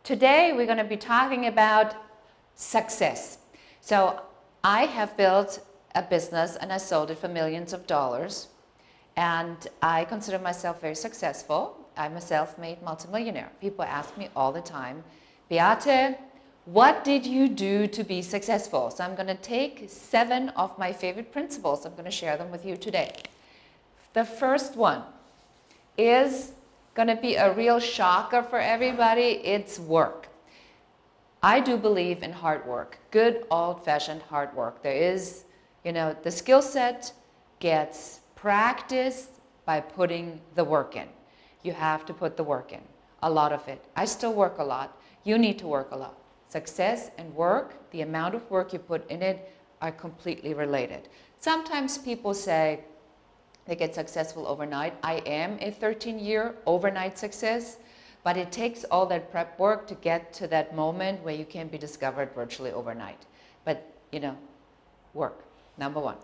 Today we're going to be talking about success. So I have built a business and I sold it for millions of dollars, and I consider myself very successful. I'm a self-made multimillionaire. People ask me all the time, Beate, what did you do to be successful? So I'm going to take 7 of my favorite principles. I'm going to share them with you today. The first one is going to be a real shocker for everybody. It's work. I do believe in hard work, good old-fashioned hard work. There is, the skill set gets practiced by putting the work in. You have to put the work in, a lot of it. I still work a lot. You need to work a lot. Success and work, the amount of work you put in it, are completely related. Sometimes people say they get successful overnight. I am a 13-year overnight success, but it takes all that prep work to get to that moment where you can be discovered virtually overnight. But, work, number 1.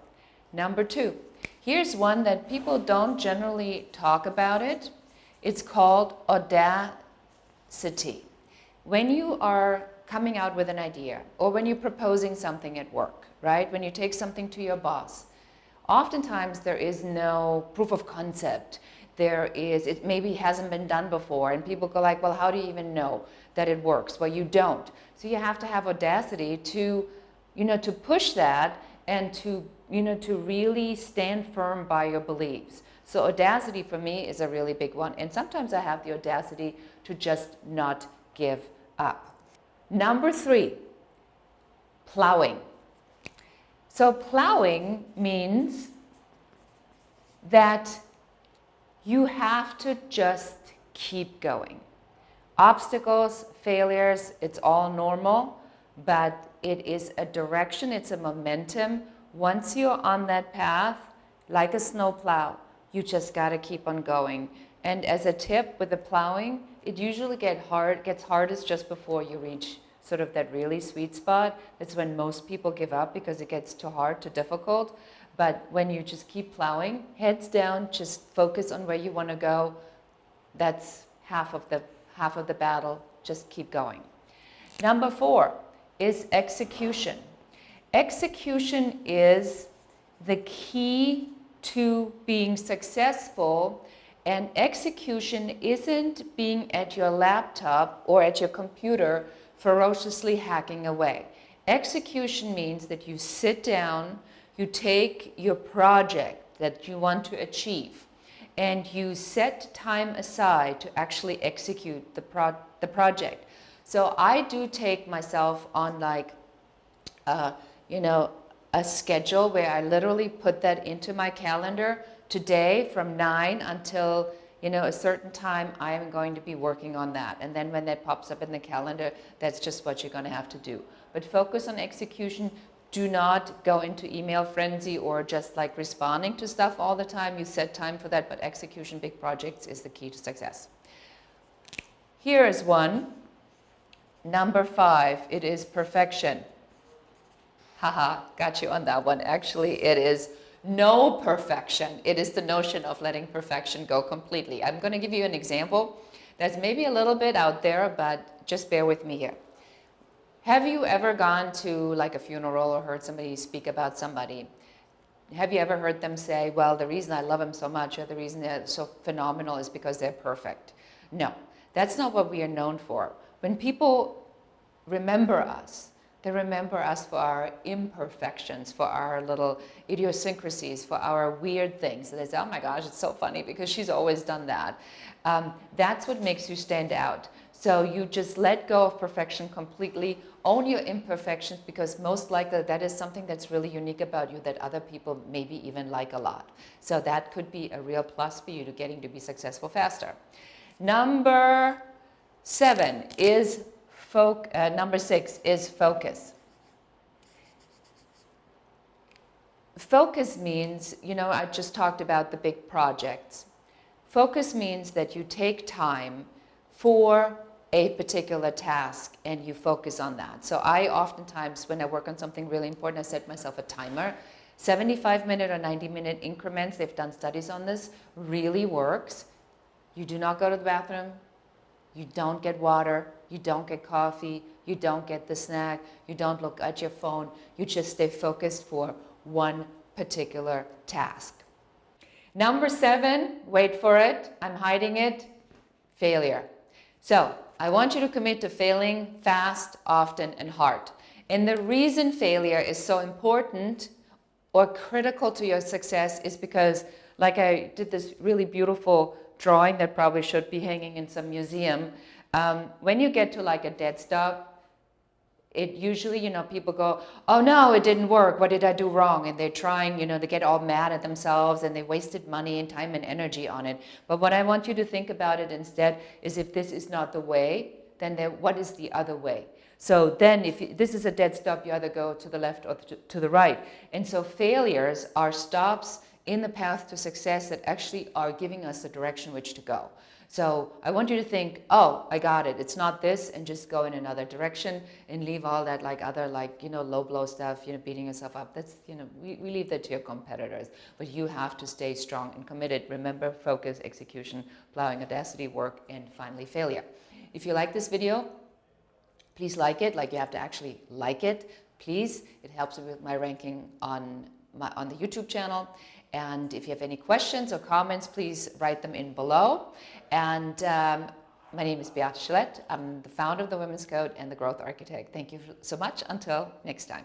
Number 2, here's one that people don't generally talk about it. It's called audacity. When you are coming out with an idea, or when you're proposing something at work, right? When you take something to your boss, oftentimes there is no proof of concept. It maybe hasn't been done before, and people go like, well, how do you even know that it works? Well, you don't. So you have to have audacity to, to push that and to really stand firm by your beliefs. So audacity for me is a really big one. And sometimes I have the audacity to just not give up. Number 3, plowing. So plowing means that you have to just keep going. Obstacles, failures, it's all normal, but it is a direction, it's a momentum. Once you're on that path, like a snowplow, you just got to keep on going. And as a tip with the plowing, it usually gets hardest just before you reach sort of that really sweet spot. That's when most people give up because it gets too hard, too difficult. But when you just keep plowing, heads down, just focus on where you want to go, that's half of the battle. Just keep going. Number 4 is execution. Execution is the key to being successful. And execution isn't being at your laptop or at your computer ferociously hacking away. Execution means that you sit down, you take your project that you want to achieve, and you set time aside to actually execute the project. So I do take myself on a schedule where I literally put that into my calendar. Today from 9 until a certain time, I am going to be working on that. And then when that pops up in the calendar, that's just what you're going to have to do. But focus on execution. Do not go into email frenzy or just like responding to stuff all the time. You set time for that, but execution, big projects is the key to success. Here is one. Number 5, it is perfection. Haha, got you on that one. Actually, it is no perfection. It is the notion of letting perfection go completely. I'm going to give you an example that's maybe a little bit out there, but just bear with me here. Have you ever gone to like a funeral or heard somebody speak about somebody? Have you ever heard them say, well, the reason I love them so much or the reason they're so phenomenal is because they're perfect? No, that's not what we are known for. When people remember us, they remember us for our imperfections, for our little idiosyncrasies, for our weird things. And they say, oh my gosh, it's so funny because she's always done that. That's what makes you stand out. So you just let go of perfection completely, own your imperfections, because most likely that is something that's really unique about you that other people maybe even like a lot. So that could be a real plus for you to getting to be successful faster. Number 6 is focus. Focus means, I just talked about the big projects. Focus means that you take time for a particular task and you focus on that. So I oftentimes, when I work on something really important, I set myself a timer. 75-minute or 90-minute increments, they've done studies on this, really works. You do not go to the bathroom, you don't get water, you don't get coffee, you don't get the snack, you don't look at your phone, you just stay focused for one particular task. Number 7, wait for it, I'm hiding it, failure. So I want you to commit to failing fast, often, and hard. And the reason failure is so important or critical to your success is because, like I did this really beautiful drawing that probably should be hanging in some museum. When you get to like a dead stop, it usually, people go, oh no, it didn't work. What did I do wrong? And they're trying, they get all mad at themselves and they wasted money and time and energy on it. But what I want you to think about it instead is, if this is not the way, then what is the other way? So then if this is a dead stop, you either go to the left or to the right. And so failures are stops in the path to success that actually are giving us the direction which to go. So I want you to think, oh, I got it. It's not this, and just go in another direction and leave all that other low blow stuff, beating yourself up. That's, we leave that to your competitors. But you have to stay strong and committed. Remember, focus, execution, plowing, audacity, work, and finally failure. If you like this video, please like it. You have to actually like it. Please. It helps with my ranking on the YouTube channel. And if you have any questions or comments, please write them in below. And my name is Beate Gillette. I'm the founder of the Women's Code and the Growth Architect. Thank you so much. Until next time.